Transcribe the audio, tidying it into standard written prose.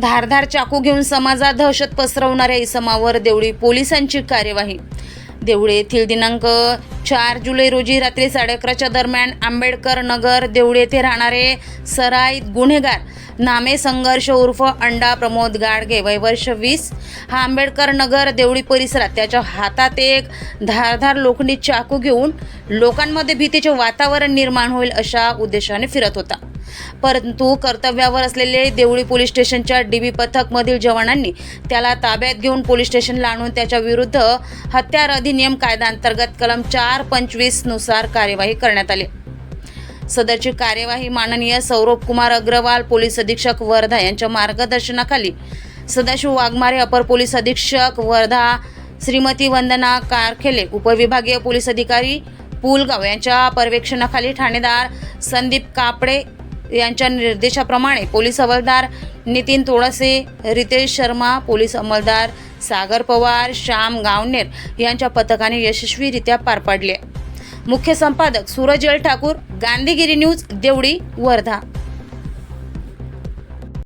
धारदार चाकू घेऊन समाजात दहशत पसरवणाऱ्या इसमावर देवळी पोलिसांची कार्यवाही। देवळी येथील दिनांक 4 जुलै रोजी रात्री 11:30च्या दरम्यान आंबेडकर नगर देवळी येथे राहणारे सराईत गुन्हेगार नामे संघर्ष उर्फ अंडा प्रमोद गाडगे वय वर्ष 20 हा आंबेडकर नगर देवळी परिसरात त्याच्या हातात एक धारदार लोखंडी चाकू घेऊन लोकांमध्ये भीतीचे वातावरण निर्माण होईल अशा उद्देशाने फिरत होता। परंतु कर्तव्यावर असलेले देवळी पोलीस स्टेशनच्या डीबी पथकमधील जवानांनी त्याला ताब्यात घेऊन पोलीस स्टेशनला आणून त्याच्या विरुद्ध हत्यार अधिनियम कायदा अंतर्गत कलम 425 नुसार कार्यवाही करण्यात आली। सदरची कार्यवाही माननीय सौरभ कुमार अग्रवाल पोलीस अधीक्षक वर्धा यांच्या मार्गदर्शनाखाली सदाशिव वाघमारे अपर पोलीस अधीक्षक वर्धा, श्रीमती वंदना कारखेले उपविभागीय पोलीस अधिकारी पुलगाव यांच्या पर्यवेक्षणाखाली ठाणेदार संदीप कापडे यांच्या निर्देशाप्रमाणे पोलीस हवालदार नितीन तोडसे, रितेश शर्मा, पोलीस अंमलदार सागर पवार, श्याम गावनेर यांच्या पथकाने यशस्वीरित्या पार पाडले। मुख्य संपादक सूरज ठाकूर, गांधीगिरी न्यूज, देवळी, वर्धा।